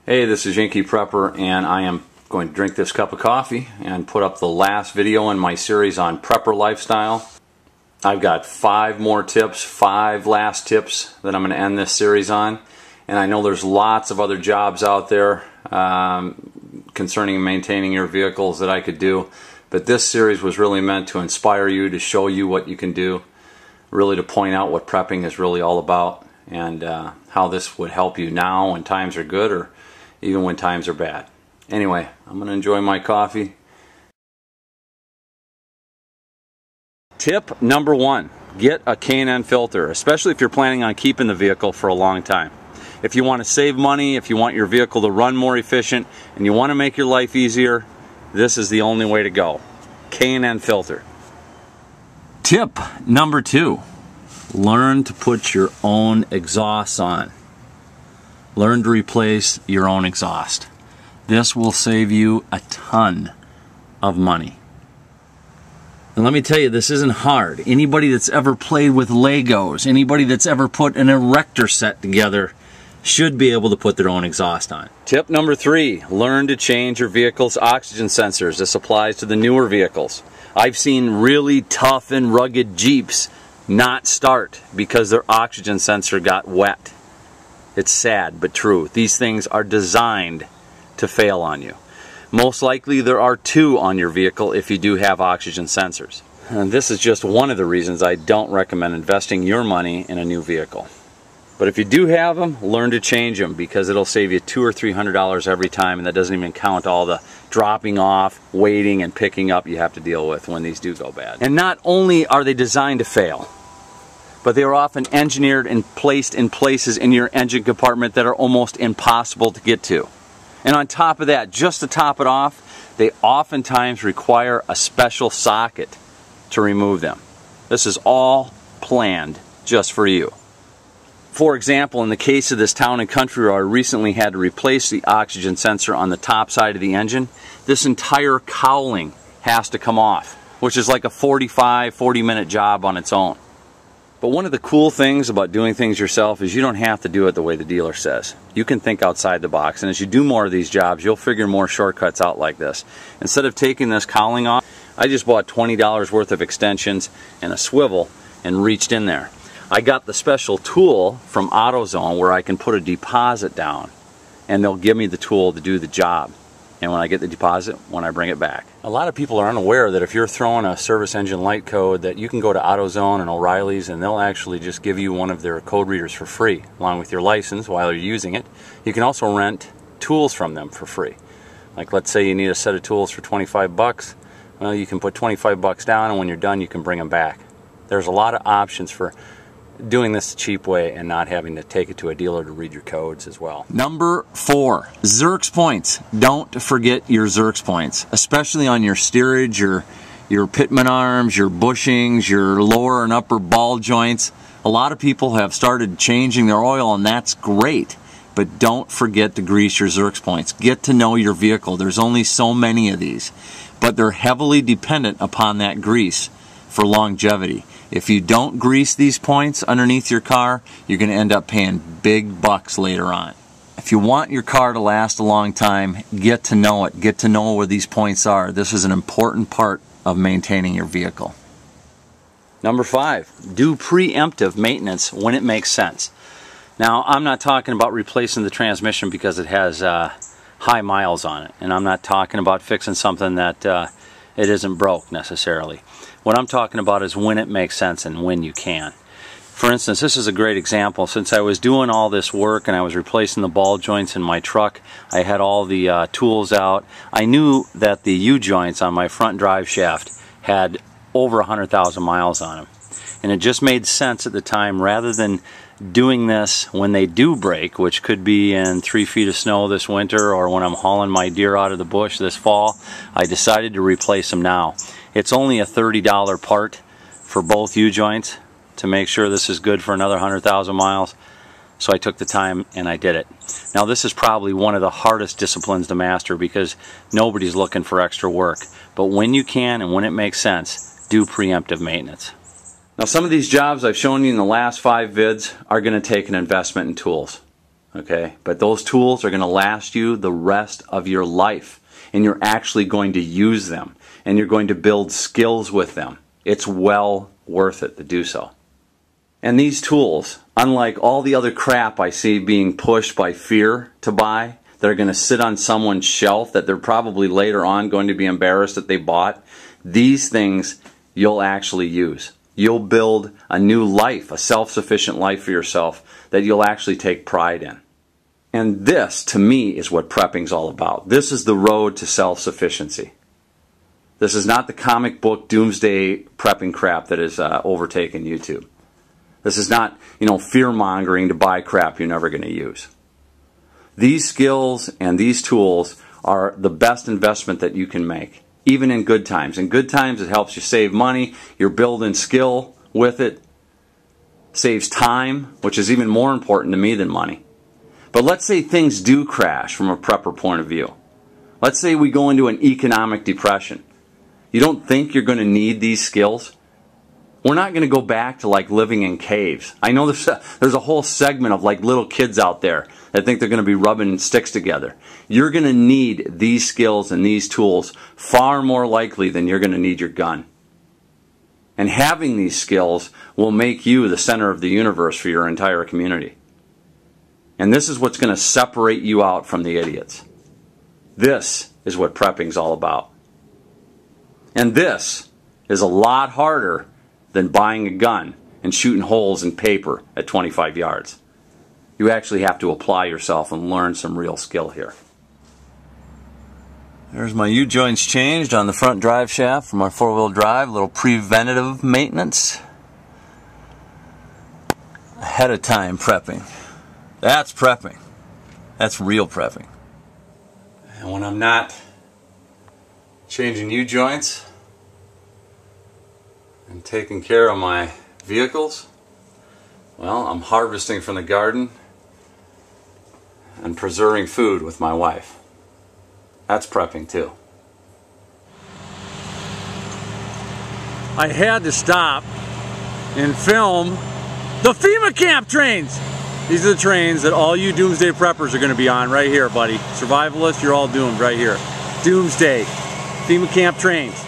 Hey, this is Yankee Prepper, and I am going to drink this cup of coffee and put up the last video in my series on prepper lifestyle. I've got 5 more tips, 5 last tips that I'm going to end this series on. And I know there's lots of other jobs out there concerning maintaining your vehicles that I could do. But this series was really meant to inspire you, to show you what you can do, really to point out what prepping is really all about, and how this would help you now when times are good or even when times are bad. Anyway, I'm going to enjoy my coffee. Tip number 1, get a K&N filter, especially if you're planning on keeping the vehicle for a long time. If you want to save money, if you want your vehicle to run more efficient, and you want to make your life easier, this is the only way to go. K&N filter. Tip number 2, learn to put your own exhaust on. Learn to replace your own exhaust. This will save you a ton of money. And let me tell you, this isn't hard. Anybody that's ever played with Legos, anybody that's ever put an erector set together should be able to put their own exhaust on. Tip number 3, learn to change your vehicle's oxygen sensors. This applies to the newer vehicles. I've seen really tough and rugged Jeeps not start because their oxygen sensor got wet. It's sad but true. These things are designed to fail on you. Most likely there are 2 on your vehicle if you do have oxygen sensors. And this is just one of the reasons I don't recommend investing your money in a new vehicle. But if you do have them, learn to change them, because it'll save you $200 or $300 every time, and that doesn't even count all the dropping off, waiting, and picking up you have to deal with when these do go bad. And not only are they designed to fail, but they are often engineered and placed in places in your engine compartment that are almost impossible to get to. And on top of that, just to top it off, they oftentimes require a special socket to remove them. This is all planned just for you. For example, in the case of this Town & Country where I recently had to replace the oxygen sensor on the top side of the engine, this entire cowling has to come off, which is like a 40-minute job on its own. But one of the cool things about doing things yourself is you don't have to do it the way the dealer says. You can think outside the box, and as you do more of these jobs, you'll figure more shortcuts out like this. Instead of taking this cowling off, I just bought $20 worth of extensions and a swivel and reached in there. I got the special tool from AutoZone where I can put a deposit down, and they'll give me the tool to do the job. And when I get the deposit, when I bring it back. A lot of people are unaware that if you're throwing a service engine light code, that you can go to AutoZone and O'Reilly's and they'll actually just give you one of their code readers for free, along with your license while you're using it. You can also rent tools from them for free. Like, let's say you need a set of tools for 25 bucks. Well, you can put 25 bucks down, and when you're done, you can bring them back. There's a lot of options for doing this the cheap way and not having to take it to a dealer to read your codes as well. Number 4, Zerx points. Don't forget your Zerx points, especially on your steerage, your pitman arms, your bushings, your lower and upper ball joints. A lot of people have started changing their oil, and that's great, but don't forget to grease your Zerx points. Get to know your vehicle. There's only so many of these, but they're heavily dependent upon that grease for longevity. If you don't grease these points underneath your car, you're going to end up paying big bucks later on. If you want your car to last a long time, get to know it. Get to know where these points are. This is an important part of maintaining your vehicle. Number 5, do preemptive maintenance when it makes sense. Now, I'm not talking about replacing the transmission because it has high miles on it. And I'm not talking about fixing something that it isn't broke necessarily. What I'm talking about is when it makes sense and when you can. For instance, this is a great example. Since I was doing all this work and I was replacing the ball joints in my truck, I had all the tools out. I knew that the U-joints on my front drive shaft had over 100,000 miles on them. And it just made sense at the time, rather than doing this when they do break, which could be in 3 feet of snow this winter or when I'm hauling my deer out of the bush this fall, I decided to replace them now. It's only a $30 part for both U-joints to make sure this is good for another 100,000 miles. So I took the time and I did it. Now, this is probably one of the hardest disciplines to master because nobody's looking for extra work. But when you can and when it makes sense, do preemptive maintenance. Now, some of these jobs I've shown you in the last 5 vids are going to take an investment in tools. okay? But those tools are going to last you the rest of your life, and you're actually going to use them, and you're going to build skills with them. It's well worth it to do so. And these tools, unlike all the other crap I see being pushed by fear to buy, that are going to sit on someone's shelf that they're probably later on going to be embarrassed that they bought, these things you'll actually use. You'll build a new life, a self-sufficient life for yourself that you'll actually take pride in. And this, to me, is what prepping's all about. This is the road to self-sufficiency. This is not the comic book doomsday prepping crap that has overtaken YouTube. This is not, fear-mongering to buy crap you're never going to use. These skills and these tools are the best investment that you can make, even in good times. In good times, it helps you save money. You're building skill with it. Saves time, which is even more important to me than money. But let's say things do crash from a prepper point of view. Let's say we go into an economic depression. You don't think you're going to need these skills? We're not going to go back to like living in caves. I know there's a whole segment of like little kids out there that think they're going to be rubbing sticks together. You're going to need these skills and these tools far more likely than you're going to need your gun. And having these skills will make you the center of the universe for your entire community. And this is what's going to separate you out from the idiots. This is what prepping's all about. And this is a lot harder than buying a gun and shooting holes in paper at 25 yards. You actually have to apply yourself and learn some real skill here. There's my U-joints changed on the front drive shaft for my four-wheel drive. A little preventative maintenance. Ahead of time prepping. That's prepping. That's real prepping. And when I'm not changing U-joints and taking care of my vehicles, well, I'm harvesting from the garden and preserving food with my wife. That's prepping too. I had to stop and film the FEMA camp trains. These are the trains that all you doomsday preppers are going to be on right here, buddy. Survivalists, you're all doomed right here. Doomsday, FEMA camp trains.